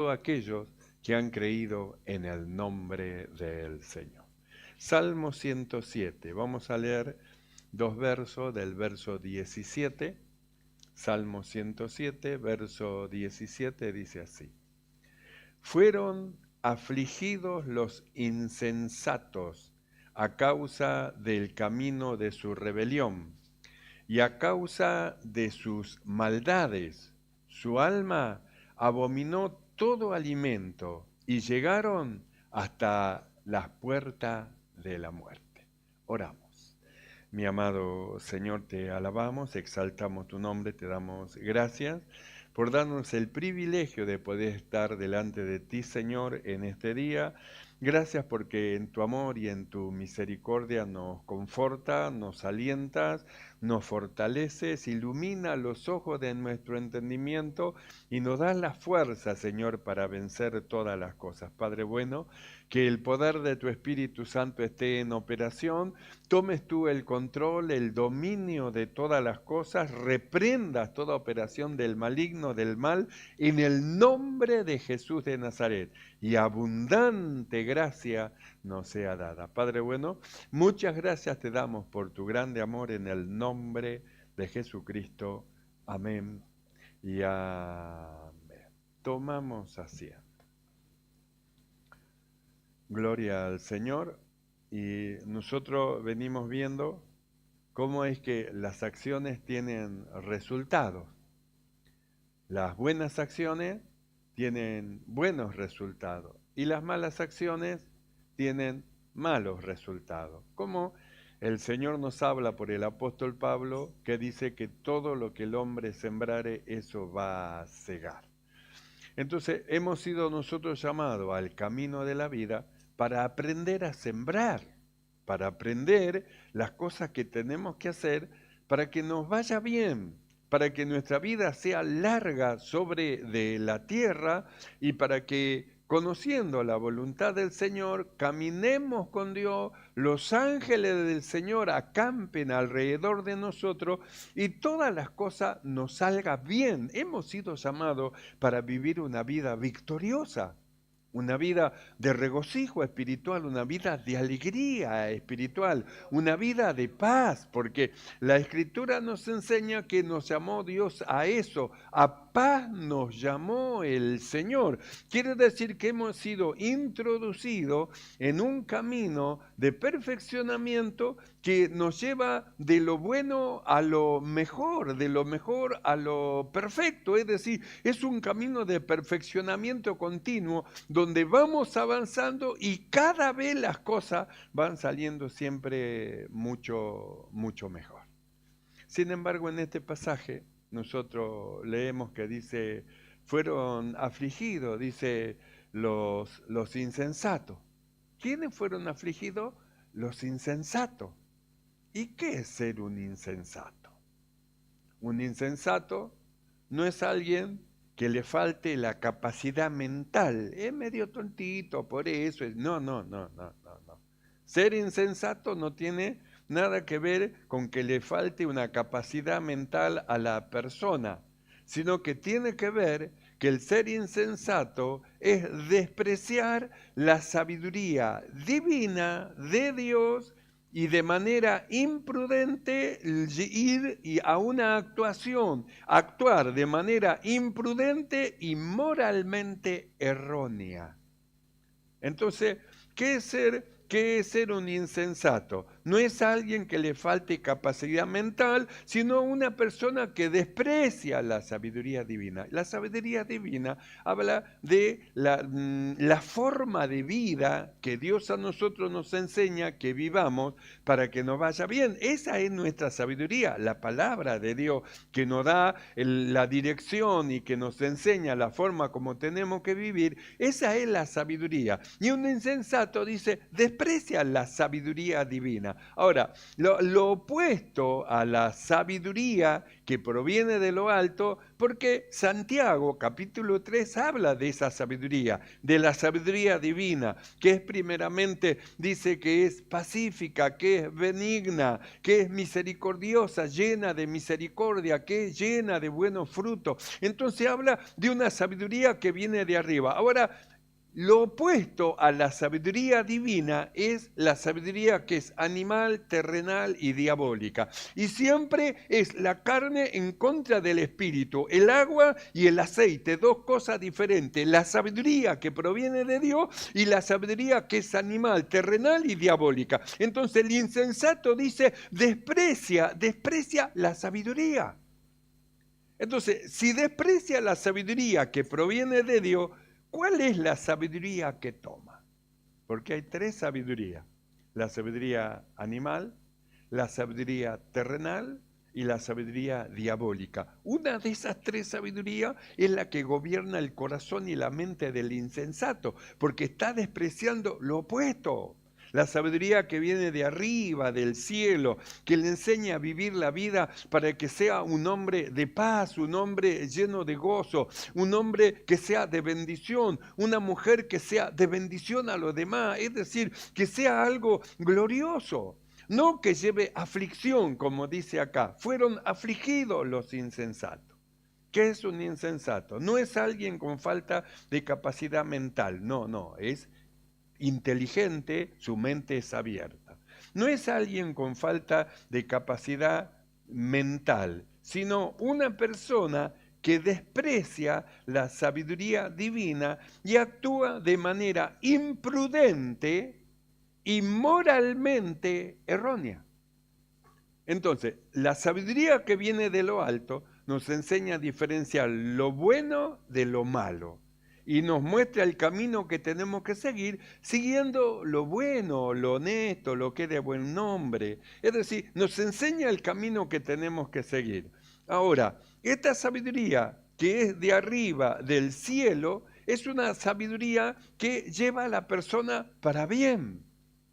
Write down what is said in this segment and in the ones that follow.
todos aquellos que han creído en el nombre del Señor. Salmo 107. Vamos a leer dos versos del verso 17. Salmo 107, verso 17 dice así. Fueron afligidos los insensatos a causa del camino de su rebelión y a causa de sus maldades. Su alma abominó todo alimento y llegaron hasta las puertas de la muerte. Oramos. Mi amado Señor, te alabamos, exaltamos tu nombre, te damos gracias por darnos el privilegio de poder estar delante de ti, Señor, en este día. Gracias porque en tu amor y en tu misericordia nos conforta, nos alientas, nos fortaleces, ilumina los ojos de nuestro entendimiento y nos das la fuerza, Señor, para vencer todas las cosas. Padre bueno, que el poder de tu Espíritu Santo esté en operación, tomes tú el control, el dominio de todas las cosas, reprendas toda operación del maligno, del mal, en el nombre de Jesús de Nazaret, y abundante gracia nos sea dada. Padre bueno, muchas gracias te damos por tu grande amor en el nombre de Jesucristo. Amén y amén. Tomamos asiento. Gloria al Señor. Y nosotros venimos viendo cómo es que las acciones tienen resultados. Las buenas acciones tienen buenos resultados y las malas acciones tienen malos resultados. Como el Señor nos habla por el apóstol Pablo, que dice que todo lo que el hombre sembrare, eso va a cegar. Entonces hemos sido nosotros llamados al camino de la vida para aprender a sembrar, para aprender las cosas que tenemos que hacer para que nos vaya bien, para que nuestra vida sea larga sobre de la tierra y para que, conociendo la voluntad del Señor, caminemos con Dios, los ángeles del Señor acampen alrededor de nosotros y todas las cosas nos salgan bien. Hemos sido llamados para vivir una vida victoriosa, una vida de regocijo espiritual, una vida de alegría espiritual, una vida de paz, porque la Escritura nos enseña que nos llamó Dios a eso, a paz nos llamó el Señor. Quiere decir que hemos sido introducidos en un camino de perfeccionamiento que nos lleva de lo bueno a lo mejor, de lo mejor a lo perfecto, es decir, es un camino de perfeccionamiento continuo donde vamos avanzando y cada vez las cosas van saliendo siempre mucho, mucho mejor. Sin embargo, en este pasaje nosotros leemos que dice, fueron afligidos, dice, los insensatos. ¿Quiénes fueron afligidos? Los insensatos. ¿Y qué es ser un insensato? Un insensato no es alguien que le falte la capacidad mental. Es medio tontito, por eso. No. Ser insensato no tiene nada que ver con que le falte una capacidad mental a la persona, sino que tiene que ver que el ser insensato es despreciar la sabiduría divina de Dios y de manera imprudente ir a una actuación, actuar de manera imprudente y moralmente errónea. Entonces, ¿qué es ser un insensato? No es alguien que le falte capacidad mental, sino una persona que desprecia la sabiduría divina. La sabiduría divina habla de la forma de vida que Dios a nosotros nos enseña que vivamos para que nos vaya bien. Esa es nuestra sabiduría, la palabra de Dios que nos da la dirección y que nos enseña la forma como tenemos que vivir. Esa es la sabiduría. Y un insensato dice, desprecia la sabiduría divina. Ahora, lo opuesto a la sabiduría que proviene de lo alto, porque Santiago capítulo 3 habla de esa sabiduría, de la sabiduría divina, que es primeramente, dice que es pacífica, que es benigna, que es misericordiosa, llena de misericordia, que es llena de buenos frutos. Entonces habla de una sabiduría que viene de arriba. Ahora, lo opuesto a la sabiduría divina es la sabiduría que es animal, terrenal y diabólica. Y siempre es la carne en contra del espíritu, el agua y el aceite, dos cosas diferentes. La sabiduría que proviene de Dios y la sabiduría que es animal, terrenal y diabólica. Entonces el insensato dice, desprecia la sabiduría. Entonces, si desprecia la sabiduría que proviene de Dios, ¿cuál es la sabiduría que toma? Porque hay tres sabidurías. La sabiduría animal, la sabiduría terrenal y la sabiduría diabólica. Una de esas tres sabidurías es la que gobierna el corazón y la mente del insensato, porque está despreciando lo opuesto. La sabiduría que viene de arriba, del cielo, que le enseña a vivir la vida para que sea un hombre de paz, un hombre lleno de gozo, un hombre que sea de bendición, una mujer que sea de bendición a los demás, es decir, que sea algo glorioso. No que lleve aflicción, como dice acá. Fueron afligidos los insensatos. ¿Qué es un insensato? No es alguien con falta de capacidad mental, no, es inteligente, su mente es abierta. No es alguien con falta de capacidad mental, sino una persona que desprecia la sabiduría divina y actúa de manera imprudente y moralmente errónea. Entonces, la sabiduría que viene de lo alto nos enseña a diferenciar lo bueno de lo malo y nos muestra el camino que tenemos que seguir siguiendo lo bueno, lo honesto, lo que es de buen nombre. Es decir, nos enseña el camino que tenemos que seguir. Ahora, esta sabiduría que es de arriba, del cielo, es una sabiduría que lleva a la persona para bien,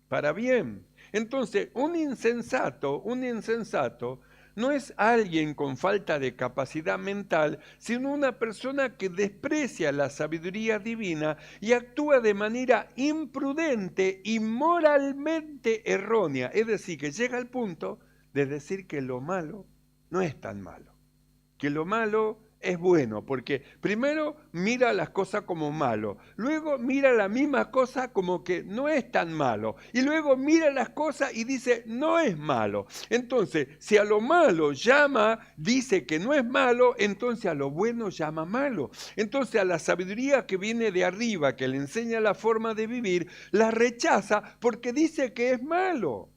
para bien. Entonces, un insensato no es alguien con falta de capacidad mental, sino una persona que desprecia la sabiduría divina y actúa de manera imprudente y moralmente errónea. Es decir, que llega al punto de decir que lo malo no es tan malo, que lo malo es bueno, porque primero mira las cosas como malo, luego mira la misma cosa como que no es tan malo, y luego mira las cosas y dice no es malo. Entonces, si a lo malo dice que no es malo, entonces a lo bueno llama malo. Entonces a la sabiduría que viene de arriba, que le enseña la forma de vivir, la rechaza porque dice que es malo.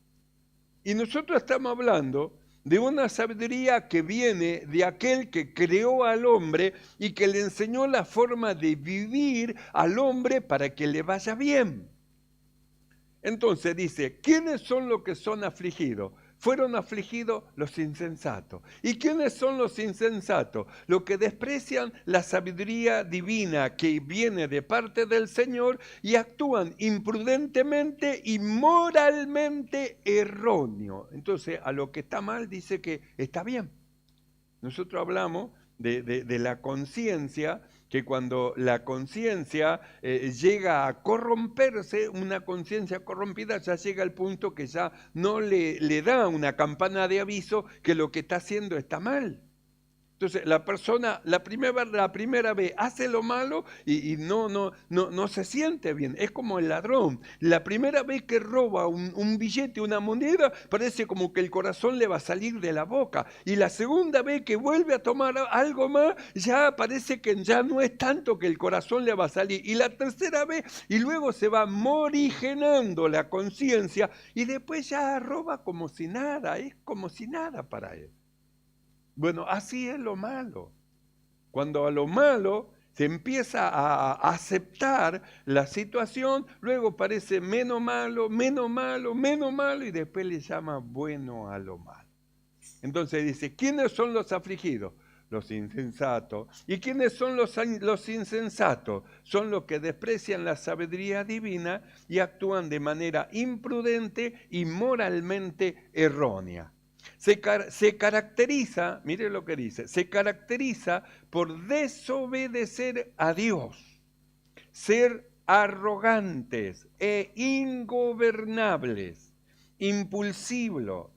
Y nosotros estamos hablando de una sabiduría que viene de aquel que creó al hombre y que le enseñó la forma de vivir al hombre para que le vaya bien. Entonces dice, ¿quiénes son los que son afligidos? Fueron afligidos los insensatos. ¿Y quiénes son los insensatos? Los que desprecian la sabiduría divina que viene de parte del Señor y actúan imprudentemente y moralmente erróneo. Entonces, a lo que está mal dice que está bien. Nosotros hablamos de la conciencia, que cuando la conciencia llega a corromperse, una conciencia corrompida ya llega al punto que ya no le da una campana de aviso que lo que está haciendo está mal. Entonces la persona la primera vez hace lo malo y no se siente bien. Es como el ladrón. La primera vez que roba un billete, una moneda, parece como que el corazón le va a salir de la boca. Y la segunda vez que vuelve a tomar algo más, ya parece que ya no es tanto que el corazón le va a salir. Y la tercera vez, y luego se va morigenando la conciencia y después ya roba como si nada. Es como si nada para él. Bueno, así es lo malo. Cuando a lo malo se empieza a aceptar la situación, luego parece menos malo, menos malo, menos malo, y después le llama bueno a lo malo. Entonces dice, ¿quiénes son los afligidos? los insensatos. ¿Y quiénes son los insensatos? Son los que desprecian la sabiduría divina y actúan de manera imprudente y moralmente errónea. Se caracteriza, mire lo que dice, se caracteriza por desobedecer a Dios, ser arrogantes e ingobernables, impulsivo,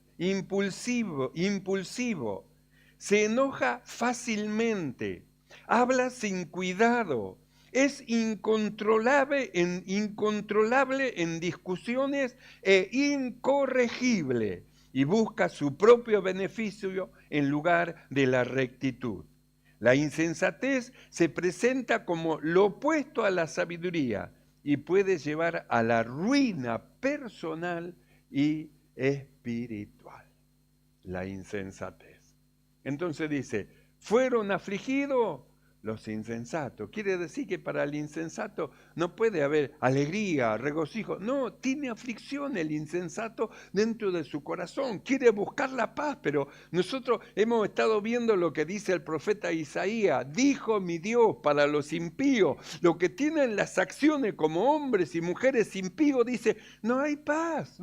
se enoja fácilmente, habla sin cuidado, es incontrolable en discusiones e incorregible, y busca su propio beneficio en lugar de la rectitud. La insensatez se presenta como lo opuesto a la sabiduría y puede llevar a la ruina personal y espiritual. La insensatez. Entonces dice, fueron afligidos los insensatos. Quiere decir que para el insensato no puede haber alegría, regocijo. No, tiene aflicción el insensato dentro de su corazón. Quiere buscar la paz, pero nosotros hemos estado viendo lo que dice el profeta Isaías. Dijo mi Dios para los impíos. Lo que tienen las acciones como hombres y mujeres impíos, dice, no hay paz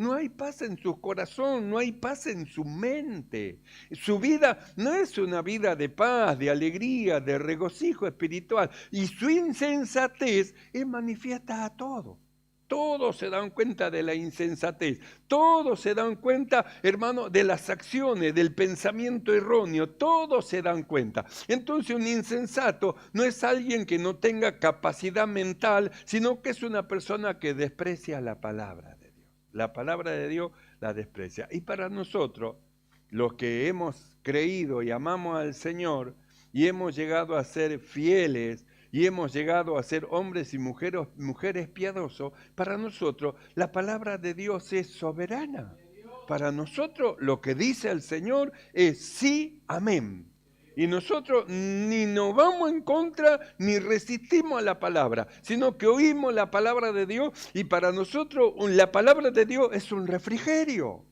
en su corazón, no hay paz en su mente. Su vida no es una vida de paz, de alegría, de regocijo espiritual, y su insensatez es manifiesta a todo. Todos se dan cuenta de la insensatez, todos se dan cuenta, hermano, de las acciones, del pensamiento erróneo, todos se dan cuenta. Entonces un insensato no es alguien que no tenga capacidad mental, sino que es una persona que desprecia la palabra de Dios. La palabra de Dios la desprecia. Y para nosotros, los que hemos creído y amamos al Señor, y hemos llegado a ser fieles, y hemos llegado a ser hombres y mujeres piadosos, para nosotros la palabra de Dios es soberana. Para nosotros lo que dice el Señor es sí, amén. Y nosotros ni nos vamos en contra ni resistimos a la palabra, sino que oímos la palabra de Dios, y para nosotros la palabra de Dios es un refrigerio.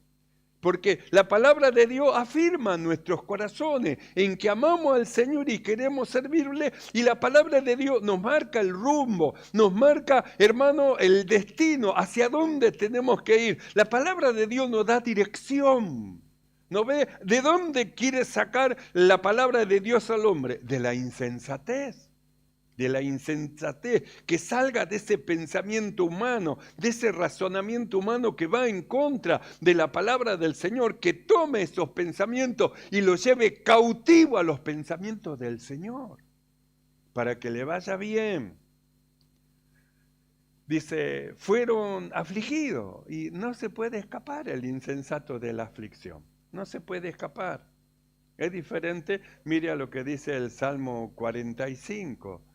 Porque la palabra de Dios afirma en nuestros corazones en que amamos al Señor y queremos servirle, y la palabra de Dios nos marca el rumbo, nos marca, hermano, el destino, hacia dónde tenemos que ir. La palabra de Dios nos da dirección. ¿No ve? ¿De dónde quiere sacar la palabra de Dios al hombre? De la insensatez. De la insensatez, que salga de ese pensamiento humano, de ese razonamiento humano que va en contra de la palabra del Señor, que tome esos pensamientos y los lleve cautivo a los pensamientos del Señor, para que le vaya bien. Dice, fueron afligidos, y no se puede escapar el insensato de la aflicción, no se puede escapar. Es diferente, mire a lo que dice el Salmo 45.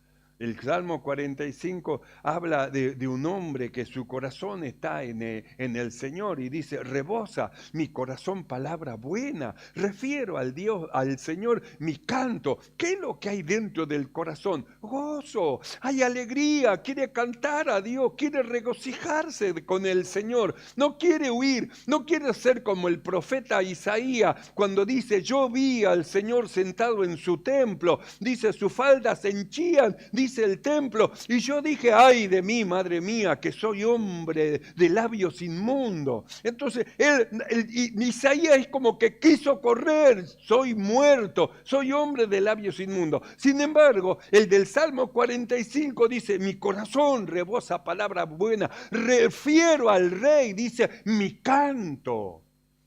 El Salmo 45 habla de un hombre que su corazón está en el Señor, y dice, rebosa mi corazón palabra buena, refiero al Señor mi canto. ¿Qué es lo que hay dentro del corazón? Gozo, hay alegría, quiere cantar a Dios, quiere regocijarse con el Señor, no quiere huir, no quiere ser como el profeta Isaías cuando dice, yo vi al Señor sentado en su templo, dice, sus faldas henchían, dice el templo, y yo dije, ay de mí, madre mía, que soy hombre de labios inmundos. Entonces, Isaías es como que quiso correr, soy muerto, soy hombre de labios inmundos. Sin embargo, el del Salmo 45 dice, mi corazón rebosa palabra buena, refiero al Rey, dice, mi canto.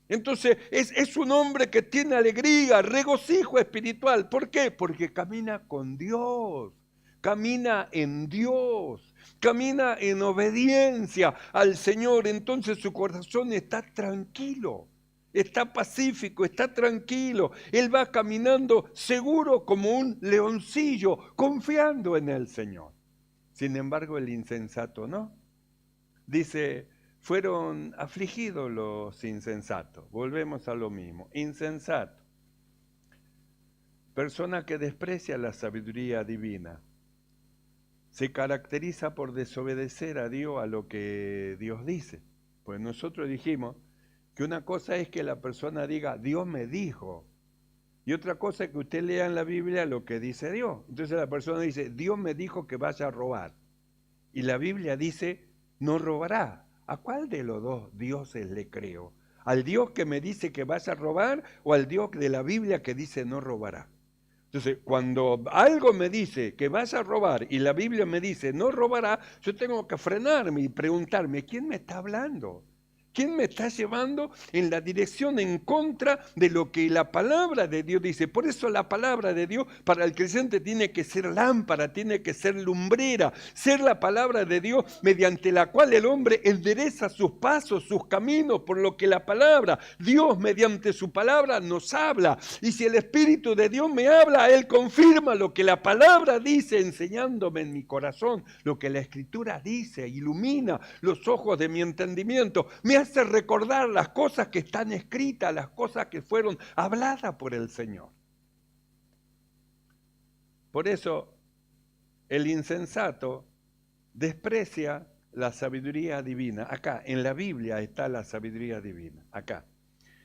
Entonces es un hombre que tiene alegría, regocijo espiritual. ¿Por qué? Porque camina con Dios. Camina en Dios, camina en obediencia al Señor. Entonces su corazón está tranquilo, está pacífico, está tranquilo. Él va caminando seguro como un leoncillo, confiando en el Señor. Sin embargo, el insensato no. Dice, fueron afligidos los insensatos. Volvemos a lo mismo. Insensato, persona que desprecia la sabiduría divina. Se caracteriza por desobedecer a Dios, a lo que Dios dice. Pues nosotros dijimos que una cosa es que la persona diga, Dios me dijo, Y otra cosa es que usted lea en la Biblia lo que dice Dios. Entonces la persona dice, Dios me dijo que vaya a robar. Y la Biblia dice, no robará. ¿A cuál de los dos dioses le creo? ¿Al Dios que me dice que vaya a robar o al Dios de la Biblia que dice no robará? Entonces, cuando algo me dice que vas a robar y la Biblia me dice no robará, yo tengo que frenarme y preguntarme, ¿quién me está hablando? ¿Quién me está llevando en la dirección en contra de lo que la palabra de Dios dice? Por eso la palabra de Dios para el creyente tiene que ser lámpara, tiene que ser lumbrera, ser la palabra de Dios mediante la cual el hombre endereza sus pasos, sus caminos, por lo que la palabra, Dios mediante su palabra nos habla. Y si el Espíritu de Dios me habla, Él confirma lo que la palabra dice, enseñándome en mi corazón lo que la Escritura dice, ilumina los ojos de mi entendimiento, me hace recordar las cosas que están escritas, las cosas que fueron habladas por el Señor. Por eso el insensato desprecia la sabiduría divina. Acá, en la Biblia está la sabiduría divina. Acá.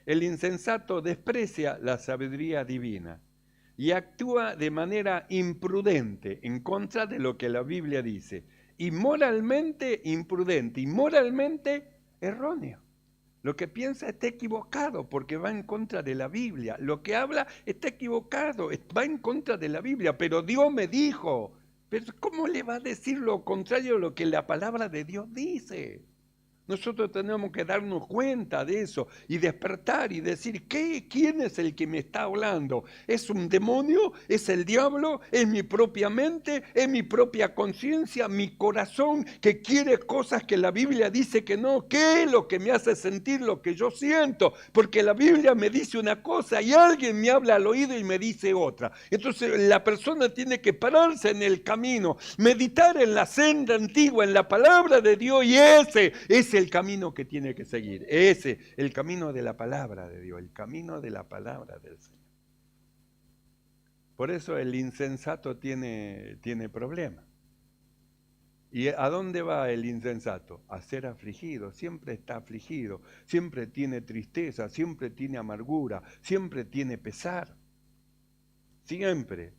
El insensato desprecia la sabiduría divina y actúa de manera imprudente en contra de lo que la Biblia dice. Y moralmente imprudente y moralmente erróneo. Lo que piensa está equivocado porque va en contra de la Biblia. Lo que habla está equivocado, va en contra de la Biblia. Pero Dios me dijo. Pero ¿cómo le va a decir lo contrario a lo que la palabra de Dios dice? Nosotros tenemos que darnos cuenta de eso y despertar y decir, ¿quién es el que me está hablando? ¿Es un demonio? ¿Es el diablo? ¿Es mi propia mente? ¿Es mi propia conciencia? ¿Mi corazón que quiere cosas que la Biblia dice que no? ¿Qué es lo que me hace sentir lo que yo siento? Porque la Biblia me dice una cosa y alguien me habla al oído y me dice otra. Entonces la persona tiene que pararse en el camino, meditar en la senda antigua, en la palabra de Dios, y ese es el camino que tiene que seguir. Ese, el camino de la palabra de Dios, el camino de la palabra del Señor. Por eso el insensato tiene problemas. ¿Y a dónde va el insensato? A ser afligido, siempre está afligido, siempre tiene tristeza, siempre tiene amargura, siempre tiene pesar. Siempre.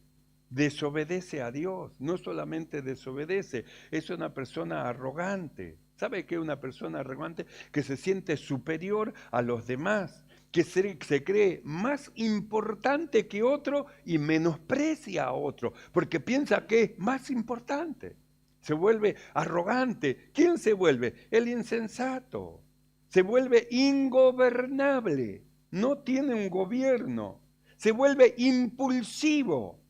Desobedece a Dios, no solamente desobedece, es una persona arrogante. ¿Sabe qué es una persona arrogante? Que se siente superior a los demás, que se cree más importante que otro y menosprecia a otro, porque piensa que es más importante. Se vuelve arrogante. ¿Quién se vuelve? El insensato. Se vuelve ingobernable, no tiene un gobierno, se vuelve impulsivo.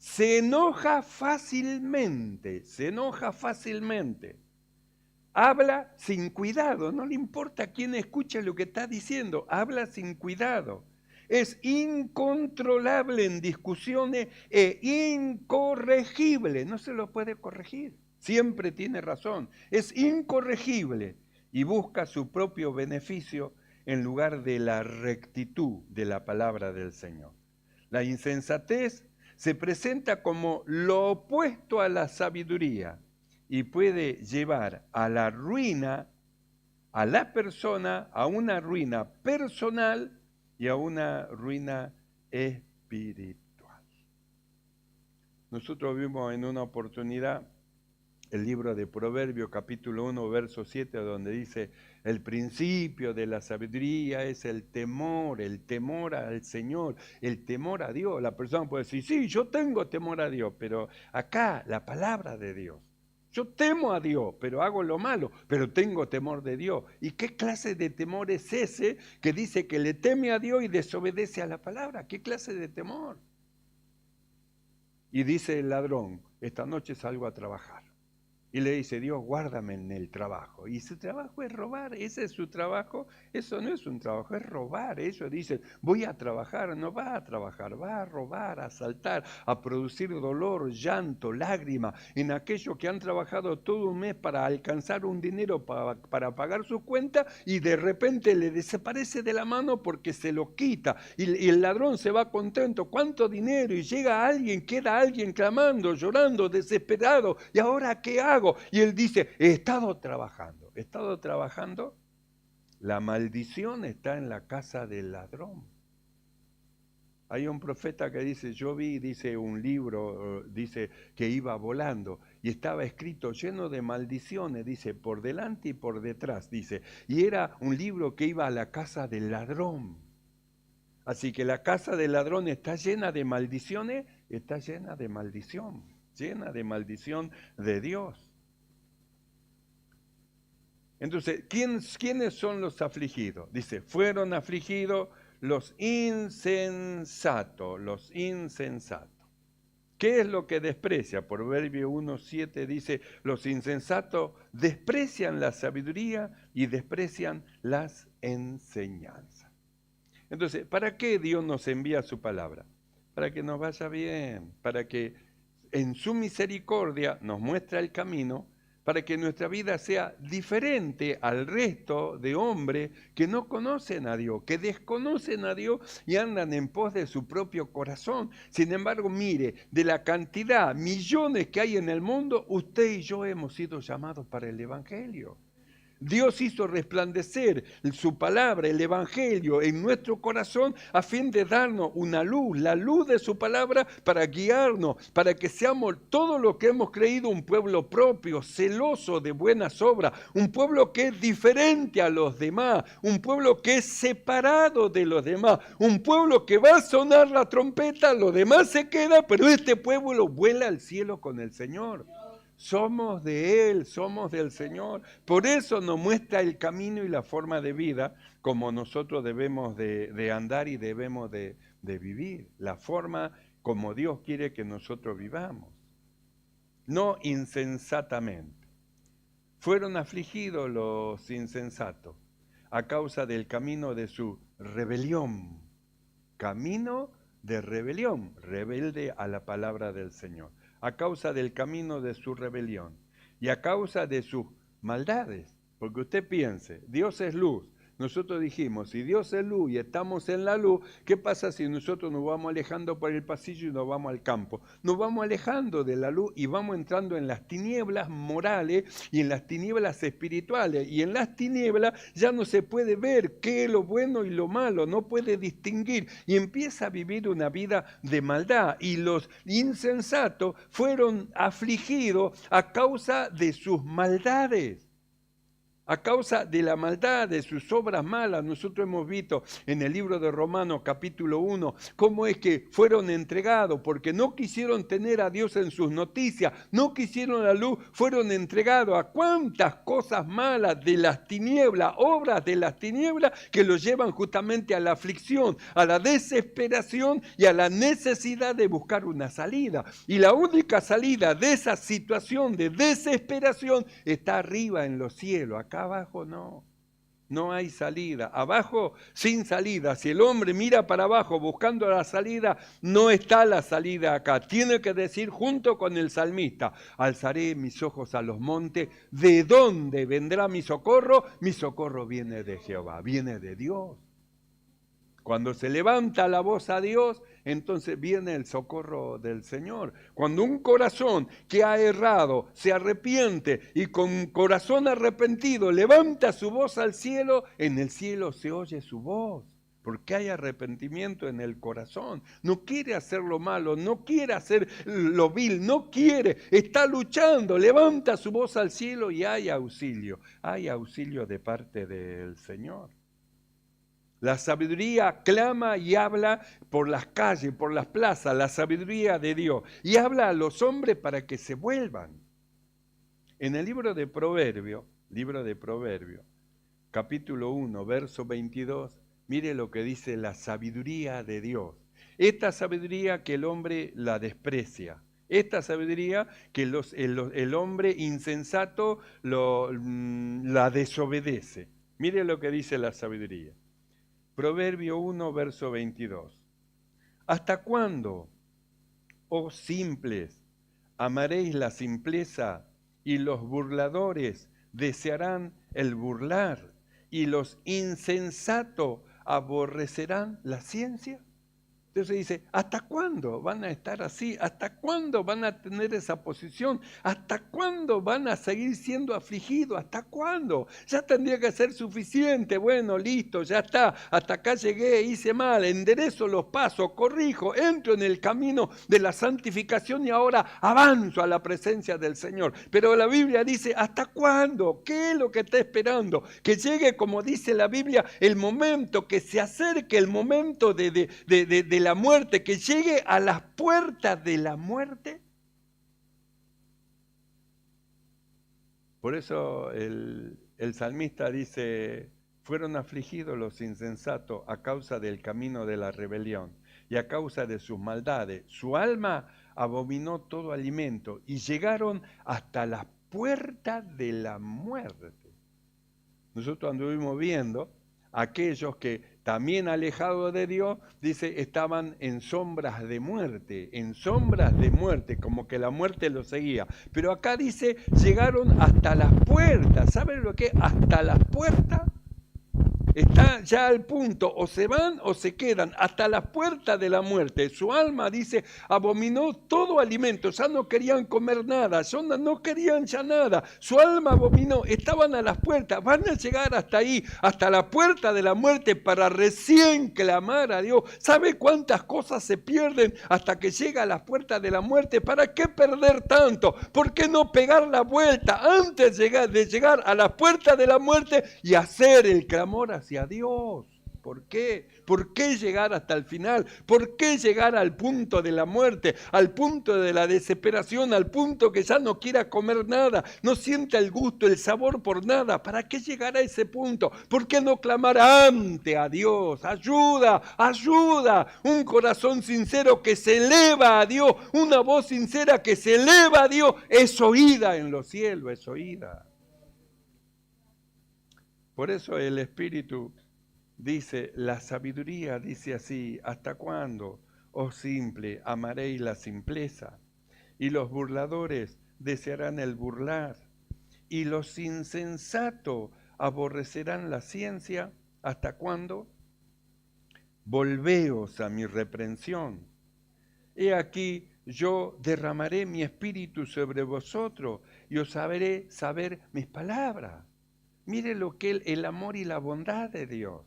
Se enoja fácilmente, Habla sin cuidado, no le importa quién escucha lo que está diciendo, habla sin cuidado. Es incontrolable en discusiones e incorregible, no se lo puede corregir, siempre tiene razón. Es incorregible y busca su propio beneficio en lugar de la rectitud de la palabra del Señor. La insensatez se presenta como lo opuesto a la sabiduría y puede llevar a la ruina a la persona, a una ruina personal y a una ruina espiritual. Nosotros vimos en una oportunidad el libro de Proverbios capítulo 1 verso 7 donde dice el principio de la sabiduría es el temor al Señor, el temor a Dios. La persona puede decir, sí, yo tengo temor a Dios, pero acá la palabra de Dios. Yo temo a Dios, pero hago lo malo, pero tengo temor de Dios. ¿Y qué clase de temor es ese que dice que le teme a Dios y desobedece a la palabra? ¿Qué clase de temor? Y dice el ladrón, esta noche salgo a trabajar. Y le dice, Dios, guárdame en el trabajo. Y su trabajo es robar, ese es su trabajo. Eso no es un trabajo, es robar. Ellos dicen, voy a trabajar, no va a trabajar, va a robar, a asaltar, a producir dolor, llanto, lágrima en aquellos que han trabajado todo un mes para alcanzar un dinero para pagar su cuenta y de repente le desaparece de la mano porque se lo quita. Y el ladrón se va contento, ¿cuánto dinero? Y llega alguien, queda alguien clamando, llorando, desesperado. ¿Y ahora qué hago? Y él dice, he estado trabajando, la maldición está en la casa del ladrón. Hay un profeta que dice, yo vi, dice un libro, dice que iba volando y estaba escrito lleno de maldiciones, dice, por delante y por detrás, dice. Y era un libro que iba a la casa del ladrón. Así que la casa del ladrón está llena de maldiciones, está llena de maldición de Dios. Entonces, ¿quiénes son los afligidos? Dice, fueron afligidos los insensatos, ¿Qué es lo que desprecia? Proverbio 1:7 dice, los insensatos desprecian la sabiduría y desprecian las enseñanzas. Entonces, ¿para qué Dios nos envía su palabra? Para que nos vaya bien, para que en su misericordia nos muestre el camino, para que nuestra vida sea diferente al resto de hombres que no conocen a Dios, que desconocen a Dios y andan en pos de su propio corazón. Sin embargo, mire, de la cantidad, millones que hay en el mundo, usted y yo hemos sido llamados para el Evangelio. Dios hizo resplandecer su palabra, el Evangelio, en nuestro corazón a fin de darnos una luz, la luz de su palabra para guiarnos, para que seamos todo lo que hemos creído un pueblo propio, celoso de buenas obras, un pueblo que es diferente a los demás, un pueblo que es separado de los demás, un pueblo que va a sonar la trompeta, los demás se quedan, pero este pueblo vuela al cielo con el Señor. Somos de Él, somos del Señor. Por eso nos muestra el camino y la forma de vida como nosotros debemos de andar y debemos de vivir. La forma como Dios quiere que nosotros vivamos. No insensatamente. Fueron afligidos los insensatos a causa del camino de su rebelión. Camino de rebelión, rebelde a la palabra del Señor. A causa del camino de su rebelión y a causa de sus maldades. Porque usted piense, Dios es luz. Nosotros dijimos, si Dios es luz y estamos en la luz, ¿qué pasa si nosotros nos vamos alejando por el pasillo y nos vamos al campo? Nos vamos alejando de la luz y vamos entrando en las tinieblas morales y en las tinieblas espirituales. Y en las tinieblas ya no se puede ver qué es lo bueno y lo malo, no puede distinguir y empieza a vivir una vida de maldad. Y los insensatos fueron afligidos a causa de sus maldades. A causa de la maldad, de sus obras malas. Nosotros hemos visto en el libro de Romanos capítulo 1 cómo es que fueron entregados porque no quisieron tener a Dios en sus noticias, no quisieron la luz, fueron entregados a cuántas cosas malas de las tinieblas, obras de las tinieblas que los llevan justamente a la aflicción, a la desesperación y a la necesidad de buscar una salida. Y la única salida de esa situación de desesperación está arriba en los cielos. Acá abajo no hay salida. Abajo sin salida. Si el hombre mira para abajo buscando la salida, no está la salida acá. Tiene que decir junto con el salmista, alzaré mis ojos a los montes. ¿De dónde vendrá mi socorro? Mi socorro viene de Jehová, viene de Dios. Cuando se levanta la voz a Dios, entonces viene el socorro del Señor. Cuando un corazón que ha errado se arrepiente y con corazón arrepentido levanta su voz al cielo, en el cielo se oye su voz. Porque hay arrepentimiento en el corazón. No quiere hacer lo malo, no quiere hacer lo vil, no quiere. Está luchando, levanta su voz al cielo y hay auxilio. Hay auxilio de parte del Señor. La sabiduría clama y habla por las calles, por las plazas, la sabiduría de Dios. Y habla a los hombres para que se vuelvan. En el libro de Proverbios, capítulo 1, verso 22, mire lo que dice la sabiduría de Dios. Esta sabiduría que el hombre la desprecia. Esta sabiduría que el hombre insensato la desobedece. Mire lo que dice la sabiduría. Proverbio 1, verso 22. ¿Hasta cuándo, oh simples, amaréis la simpleza y los burladores desearán el burlar y los insensatos aborrecerán la ciencia? Entonces dice, ¿hasta cuándo van a estar así? ¿Hasta cuándo van a tener esa posición? ¿Hasta cuándo van a seguir siendo afligidos? ¿Hasta cuándo? Ya tendría que ser suficiente. Bueno, listo, ya está. Hasta acá llegué, hice mal, enderezo los pasos, corrijo, entro en el camino de la santificación y ahora avanzo a la presencia del Señor. Pero la Biblia dice, ¿hasta cuándo? ¿Qué es lo que está esperando? Que llegue, como dice la Biblia, el momento, que se acerque el momento de la muerte, que llegue a las puertas de la muerte. Por eso el salmista dice, fueron afligidos los insensatos a causa del camino de la rebelión y a causa de sus maldades. Su alma abominó todo alimento y llegaron hasta las puertas de la muerte. Nosotros anduvimos viendo aquellos que también alejados de Dios, dice, estaban en sombras de muerte, como que la muerte los seguía. Pero acá dice, llegaron hasta las puertas. ¿Saben lo que es hasta las puertas? Está ya al punto, o se van o se quedan hasta las puertas de la muerte. Su alma, dice, abominó todo alimento, ya no querían comer nada, ya no querían ya nada. Su alma abominó, estaban a las puertas, van a llegar hasta ahí, hasta la puerta de la muerte para recién clamar a Dios. ¿Sabe cuántas cosas se pierden hasta que llega a las puertas de la muerte? ¿Para qué perder tanto? ¿Por qué no pegar la vuelta antes de llegar a la puerta de la muerte y hacer el clamor hacia Dios? ¿Por qué? ¿Por qué llegar hasta el final? ¿Por qué llegar al punto de la muerte, al punto de la desesperación, al punto que ya no quiera comer nada, no sienta el gusto, el sabor por nada? ¿Para qué llegar a ese punto? ¿Por qué no clamar antes a Dios? Ayuda, ayuda. Un corazón sincero que se eleva a Dios, una voz sincera que se eleva a Dios, es oída en los cielos, es oída. Por eso el Espíritu dice, la sabiduría dice así, ¿hasta cuándo, oh simple, amaréis la simpleza? Y los burladores desearán el burlar, y los insensatos aborrecerán la ciencia. ¿Hasta cuándo? Volveos a mi reprensión. He aquí, yo derramaré mi espíritu sobre vosotros, y os haré saber mis palabras. Mire lo que el amor y la bondad de Dios.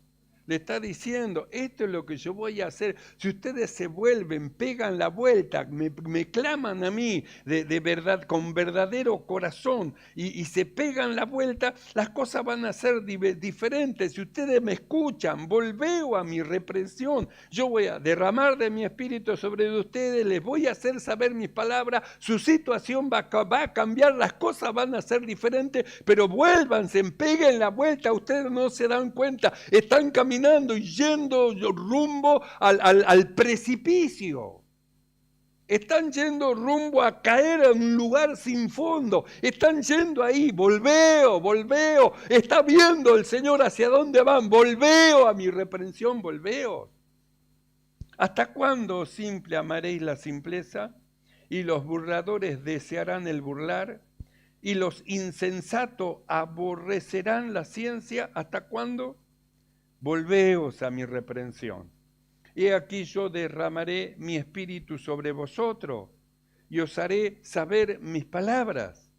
Le está diciendo, esto es lo que yo voy a hacer. Si ustedes se vuelven, pegan la vuelta, me claman a mí de verdad, con verdadero corazón, y se pegan la vuelta, las cosas van a ser diferentes. Si ustedes me escuchan, volveo a mi reprensión. Yo voy a derramar de mi espíritu sobre ustedes, les voy a hacer saber mis palabras, su situación va a cambiar, las cosas van a ser diferentes, pero vuélvanse, peguen la vuelta, ustedes no se dan cuenta, están caminando y yendo rumbo al precipicio. Están yendo rumbo a caer en un lugar sin fondo. Están yendo ahí, volveo. Está viendo el Señor hacia dónde van. Volveo a mi reprensión, volveo. ¿Hasta cuándo, simple, amaréis la simpleza? Y los burladores desearán el burlar. Y los insensatos aborrecerán la ciencia. ¿Hasta cuándo? Volveos a mi reprensión. He aquí yo derramaré mi espíritu sobre vosotros y os haré saber mis palabras.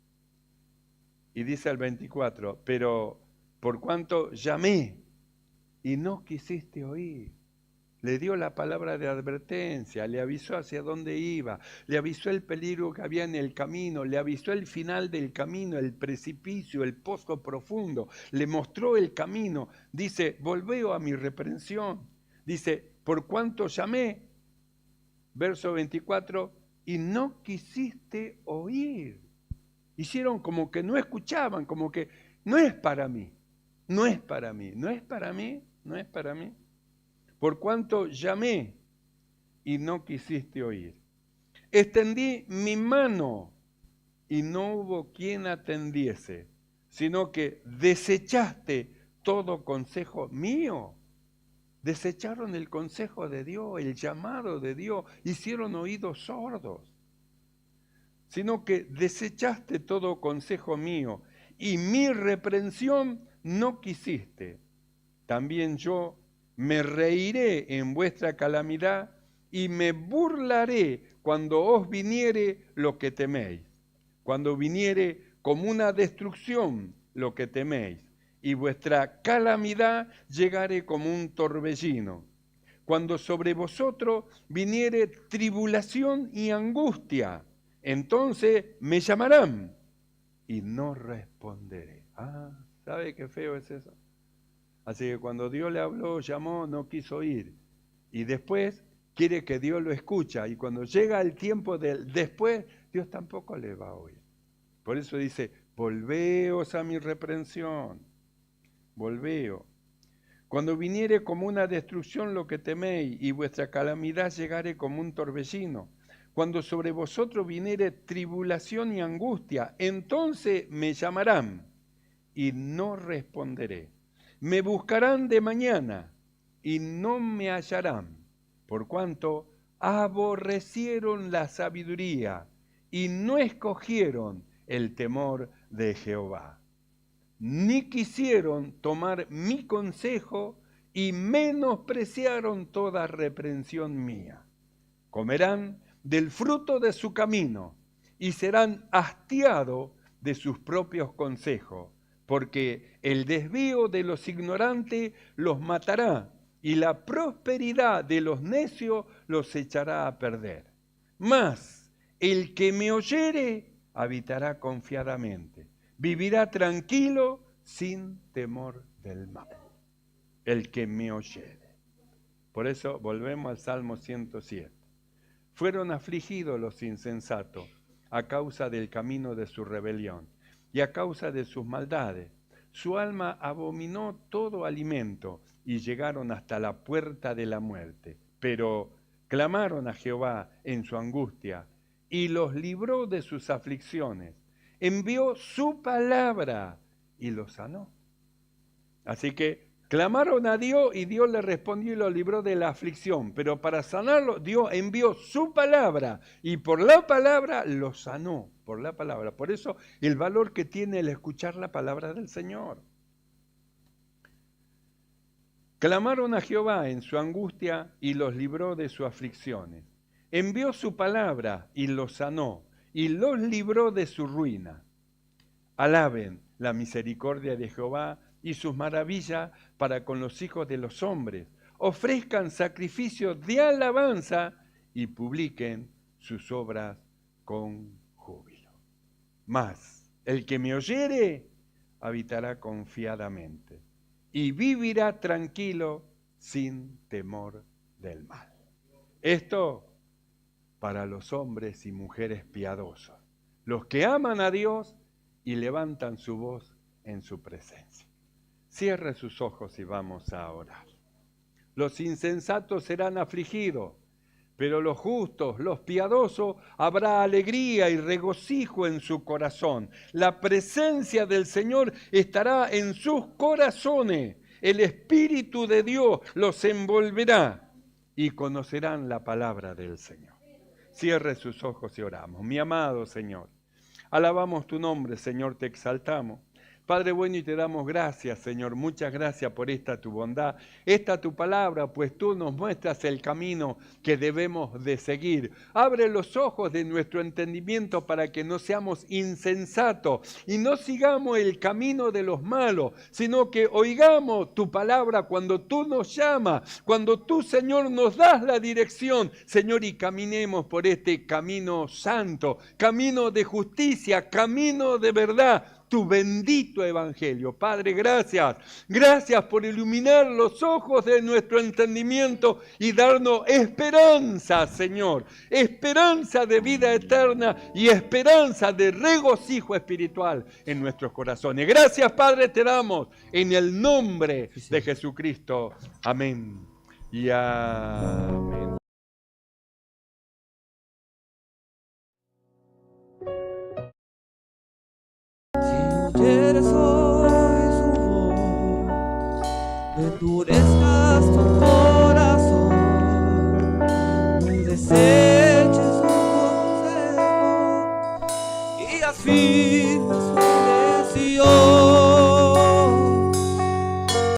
Y dice el 24, pero por cuanto llamé y no quisiste oír, le dio la palabra de advertencia, le avisó hacia dónde iba, le avisó el peligro que había en el camino, le avisó el final del camino, el precipicio, el pozo profundo, le mostró el camino. Dice, volveo a mi reprensión. Dice, por cuanto llamé, verso 24, y no quisiste oír. Hicieron como que no escuchaban, como que no es para mí, no es para mí, no es para mí, no es para mí. Por cuanto llamé y no quisiste oír. Extendí mi mano y no hubo quien atendiese, sino que desechaste todo consejo mío. Desecharon el consejo de Dios, el llamado de Dios, hicieron oídos sordos. Sino que desechaste todo consejo mío y mi reprensión no quisiste. También yo me reiré en vuestra calamidad y me burlaré cuando os viniere lo que teméis. Cuando viniere como una destrucción lo que teméis, y vuestra calamidad llegare como un torbellino. Cuando sobre vosotros viniere tribulación y angustia, entonces me llamarán y no responderé. Ah, ¿sabe qué feo es eso? Así que cuando Dios le habló, llamó, no quiso ir. Y después quiere que Dios lo escucha. Y cuando llega el tiempo del después, Dios tampoco le va a oír. Por eso dice, volveos a mi reprensión. Volveo. Cuando viniere como una destrucción lo que teméis, y vuestra calamidad llegare como un torbellino, cuando sobre vosotros viniere tribulación y angustia, entonces me llamarán y no responderé. Me buscarán de mañana y no me hallarán, por cuanto aborrecieron la sabiduría y no escogieron el temor de Jehová. Ni quisieron tomar mi consejo y menospreciaron toda reprensión mía. Comerán del fruto de su camino y serán hastiados de sus propios consejos, porque el desvío de los ignorantes los matará y la prosperidad de los necios los echará a perder. Mas el que me oyere habitará confiadamente, vivirá tranquilo sin temor del mal. El que me oyere. Por eso volvemos al Salmo 107. Fueron afligidos los insensatos a causa del camino de su rebelión y a causa de sus maldades. Su alma abominó todo alimento y llegaron hasta la puerta de la muerte. Pero clamaron a Jehová en su angustia y los libró de sus aflicciones. Envió su palabra y los sanó. Así que clamaron a Dios y Dios le respondió y los libró de la aflicción. Pero para sanarlo, Dios envió su palabra y por la palabra los sanó. Por la palabra. Por eso el valor que tiene el escuchar la palabra del Señor. Clamaron a Jehová en su angustia y los libró de sus aflicciones. Envió su palabra y los sanó y los libró de su ruina. Alaben la misericordia de Jehová y sus maravillas para con los hijos de los hombres. Ofrezcan sacrificios de alabanza y publiquen sus obras con júbilo. Mas el que me oyere habitará confiadamente y vivirá tranquilo sin temor del mal. Esto para los hombres y mujeres piadosos, los que aman a Dios y levantan su voz en su presencia. Cierre sus ojos y vamos a orar. Los insensatos serán afligidos, pero los justos, los piadosos, habrá alegría y regocijo en su corazón. La presencia del Señor estará en sus corazones. El Espíritu de Dios los envolverá y conocerán la palabra del Señor. Cierre sus ojos y oramos. Mi amado Señor, alabamos tu nombre, Señor, te exaltamos. Padre bueno, y te damos gracias, Señor, muchas gracias por esta tu bondad, esta tu palabra, pues tú nos muestras el camino que debemos de seguir. Abre los ojos de nuestro entendimiento para que no seamos insensatos y no sigamos el camino de los malos, sino que oigamos tu palabra cuando tú nos llamas, cuando tú, Señor, nos das la dirección, Señor, y caminemos por este camino santo, camino de justicia, camino de verdad, tu bendito evangelio. Padre, gracias. Gracias por iluminar los ojos de nuestro entendimiento y darnos esperanza, Señor. Esperanza de vida eterna y esperanza de regocijo espiritual en nuestros corazones. Gracias, Padre, te damos en el nombre de Jesucristo. Amén y amén. Quieres